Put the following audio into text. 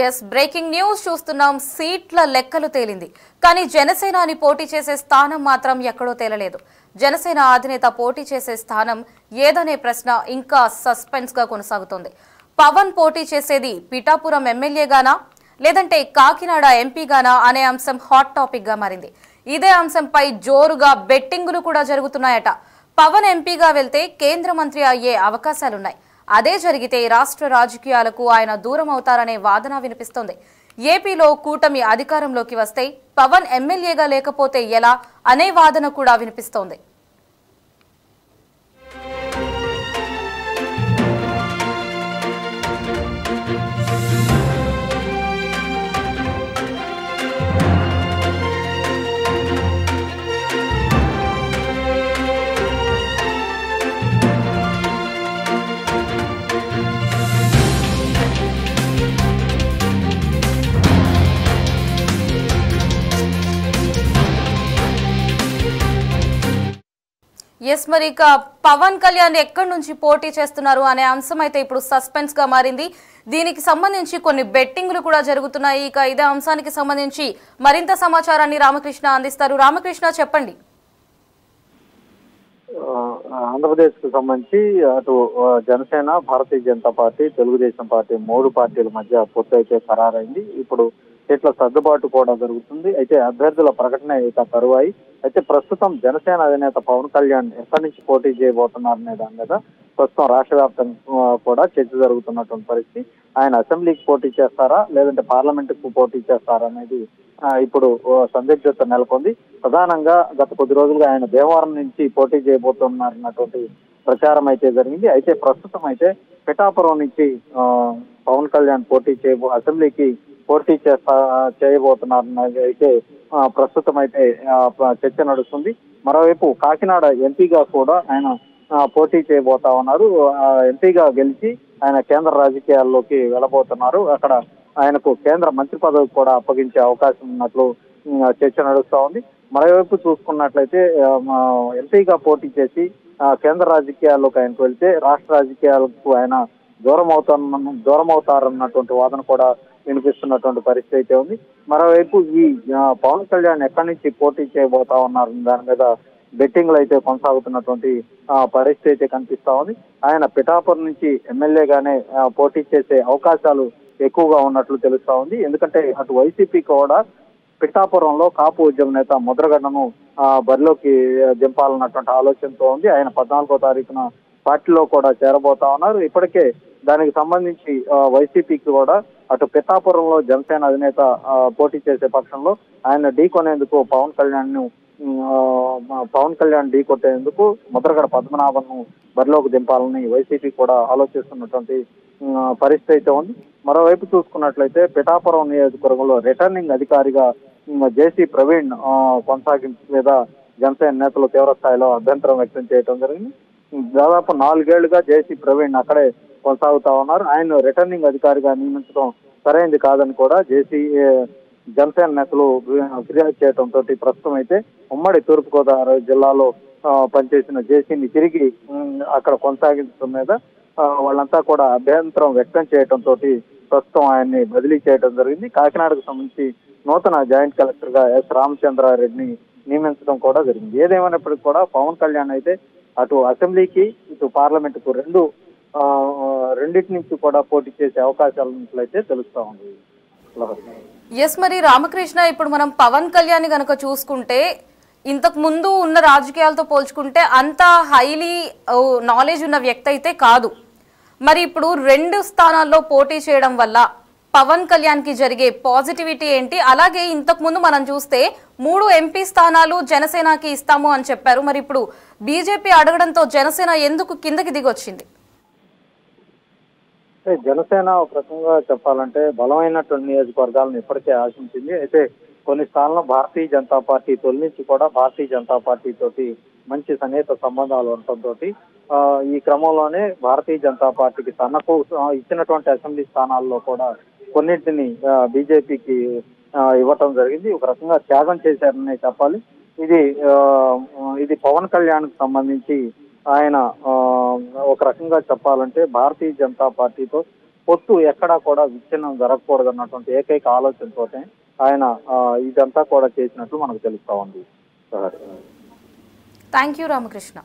Yes breaking news చూస్తున్నాం. సీట్ల లెక్కలు తేలింది, కానీ జనసేనాని పోటీ చేసే స్థానం మాత్రం ఎక్కడో తేలలేదు. జనసేన అధినేత పోటీ చేసే స్థానం ఏదనే ప్రశ్న ఇంకా సస్పెన్స్ గా కొనసాగుతోంది. పవన్ పోటీ చేసేది పిఠాపురం ఎమ్మెల్యేగానా లేదంటే కాకినాడ ఎంపీగానా అనే అంశం హాట్ టాపిక్ గా మారింది. ఇదే అంశంపై జోరుగా బెట్టింగులు కూడా జరుగుతున్నాయట. పవన్ ఎంపీగా వెళ్తే కేంద్ర మంత్రి అయ్యే అవకాశాలున్నాయి. అదే జరిగితే రాష్ట్ర రాజకీయాలకు ఆయన దూరం అవుతారనే వాదన వినిపిస్తోంది. ఏపీలో కూటమి అధికారంలోకి వస్తే పవన్ ఎమ్మెల్యేగా లేకపోతే ఎలా అనే వాదన కూడా వినిపిస్తోంది. ఎస్ మరి ఇక పవన్ కళ్యాణ్ ఎక్కడి నుంచి పోటీ చేస్తున్నారు అనే అంశం అయితే ఇప్పుడు సస్పెన్స్ గా మారింది. దీనికి సంబంధించి కొన్ని బెట్టింగ్లు కూడా జరుగుతున్నాయి. ఇక ఇదే అంశానికి సంబంధించి మరింత సమాచారాన్ని రామకృష్ణ అందిస్తారు. రామకృష్ణ చెప్పండి. ఆంధ్రప్రదేశ్ కు సంబంధించి అటు జనసేన, భారతీయ జనతా పార్టీ, తెలుగుదేశం పార్టీ 3 పార్టీల మధ్య పొత్తు అయితే ఖరారైంది. ఇప్పుడు సీట్ల సర్దుబాటు కూడా జరుగుతుంది. అయితే అభ్యర్థుల ప్రకటన ఇక తరువాయి. అయితే ప్రస్తుతం జనసేన అధినేత పవన్ కళ్యాణ్ ఎక్కడి నుంచి పోటీ చేయబోతున్నారనే దాని మీద ప్రస్తుతం రాష్ట్ర వ్యాప్తంగా కూడా చర్చ జరుగుతున్నటువంటి పరిస్థితి. ఆయన అసెంబ్లీకి పోటీ చేస్తారా లేదంటే పార్లమెంటుకు పోటీ చేస్తారా అనేది ఇప్పుడు సందిగ్ధత నెలకొంది. ప్రధానంగా గత కొద్ది రోజులుగా ఆయన దేవవరం నుంచి పోటీ చేయబోతున్నారన్నటువంటి ప్రచారం అయితే జరిగింది. అయితే ప్రస్తుతం అయితే పిఠాపురం నుంచి పవన్ కళ్యాణ్ అసెంబ్లీకి పోటీ చేయబోతున్నారన్నది అయితే ప్రస్తుతం అయితే చర్చ నడుస్తుంది. మరోవైపు కాకినాడ ఎంపీగా కూడా ఆయన పోటీ చేయబోతా ఉన్నారు. ఎంపీగా గెలిచి ఆయన కేంద్ర రాజకీయాల్లోకి వెళ్ళబోతున్నారు. అక్కడ ఆయనకు కేంద్ర మంత్రి పదవి కూడా అప్పగించే అవకాశం ఉన్నట్లు చర్చ నడుస్తా ఉంది. మరోవైపు చూసుకున్నట్లయితే ఎంపీగా పోటీ చేసి కేంద్ర రాజకీయాల్లోకి ఆయనకు వెళ్తే రాష్ట్ర రాజకీయాలకు ఆయన దూరం అవుతారన్నటువంటి వాదన కూడా వినిపిస్తున్నటువంటి పరిస్థితి అయితే ఉంది. మరోవైపు ఈ పవన్ కళ్యాణ్ ఎక్కడి నుంచి పోటీ చేయబోతా ఉన్నారు దాని మీద బెట్టింగ్లు అయితే కొనసాగుతున్నటువంటి పరిస్థితి అయితే కనిపిస్తా ఉంది. ఆయన పిఠాపురం నుంచి ఎమ్మెల్యేగానే పోటీ చేసే అవకాశాలు ఎక్కువగా ఉన్నట్లు తెలుస్తా ఉంది. ఎందుకంటే అటు వైసీపీ కూడా పిఠాపురంలో కాపు ఉద్యమ నేత ముద్రగడను బరిలోకి దింపాలన్నటువంటి ఆలోచనతో ఉంది. ఆయన 14వ తారీఖున పార్టీలో కూడా చేరబోతా ఉన్నారు. ఇప్పటికే దానికి సంబంధించి వైసీపీకి కూడా అటు పిఠాపురంలో జనసేన అధినేత పోటీ చేసే పక్షంలో ఆయన ఢీకొనేందుకు పవన్ కళ్యాణ్ ఢీకొట్టేందుకు ముద్రగడ పద్మనాభన్ను బరిలోకి దింపాలని వైసీపీ కూడా ఆలోచిస్తున్నటువంటి పరిస్థితి అయితే ఉంది. మరోవైపు చూసుకున్నట్లయితే పిఠాపురం నియోజకవర్గంలో రిటర్నింగ్ అధికారిగా జేసీ ప్రవీణ్ కొనసాగింపు మీద జనసేన నేతలు తీవ్ర స్థాయిలో అభ్యంతరం వ్యక్తం చేయడం జరిగింది. దాదాపు 4 ఏళ్లుగా జేసీ ప్రవీణ్ అక్కడే కొనసాగుతా ఉన్నారు. ఆయన రిటర్నింగ్ అధికారిగా నియమించడం సరైనది కాదని కూడా జనసేన నేతలు ఫిర్యాదు చేయడంతో ప్రస్తుతం అయితే ఉమ్మడి తూర్పుగోదావరి జిల్లాలో పనిచేసిన జేసీని తిరిగి అక్కడ కొనసాగించడం మీద వాళ్ళంతా కూడా అభ్యంతరం వ్యక్తం చేయడంతో ప్రస్తుతం ఆయన్ని బదిలీ చేయడం జరిగింది. కాకినాడకు సంబంధించి నూతన జాయింట్ కలెక్టర్ గా ఎస్ రామచంద్రారెడ్డిని నియమించడం కూడా జరిగింది. ఏదేమైనప్పటికీ కూడా పవన్ కళ్యాణ్ అయితే అటు అసెంబ్లీకి ఇటు పార్లమెంటుకు రెండింటి నుంచి కూడా పోటీ చేసే అవకాశాలు ఉన్నట్లయితే తెలుస్తా ఉంది. ఎస్ మరి రామకృష్ణ, ఇప్పుడు మనం పవన్ కళ్యాణ్ గనక చూసుకుంటే ఇంతకు ముందు ఉన్న రాజకీయాలతో పోల్చుకుంటే అంత హైలీ నాలెడ్జ్ ఉన్న వ్యక్తి అయితే కాదు. మరి ఇప్పుడు 2 స్థానాల్లో పోటీ చేయడం వల్ల పవన్ కళ్యాణ్ కి జరిగే పాజిటివిటీ ఏంటి? అలాగే ఇంతకు ముందు మనం చూస్తే 3 ఎంపీ స్థానాలు జనసేనకి ఇస్తాము అని చెప్పారు. మరి ఇప్పుడు బీజేపీ అడగడంతో జనసేన ఎందుకు కిందకి దిగొచ్చింది? జనసేన ఒక రకంగా చెప్పాలంటే బలమైనటువంటి నియోజకవర్గాలను ఇప్పటికే ఆశించింది. అయితే కొన్ని స్థానాల్లో భారతీయ జనతా పార్టీ తొలి నుంచి కూడా భారతీయ జనతా పార్టీ తోటి మంచి సన్నిహిత సంబంధాలు ఉండటంతో ఈ క్రమంలోనే భారతీయ జనతా పార్టీకి తనకు ఇచ్చినటువంటి అసెంబ్లీ స్థానాల్లో కూడా కొన్నింటిని బీజేపీకి ఇవ్వటం జరిగింది. ఒక రకంగా త్యాగం చేశారనే చెప్పాలి. ఇది పవన్ కళ్యాణ్ కు సంబంధించి ఆయన ఒక రకంగా చెప్పాలంటే భారతీయ జనతా పార్టీతో పొత్తు ఎక్కడా కూడా విచ్ఛిన్నం జరగకూడదు అన్నటువంటి ఏకైక ఆలోచనతోనే ఆయన ఇదంతా కూడా చేసినట్లు మనకు తెలుస్తా ఉంది. Thank you Ramakrishna.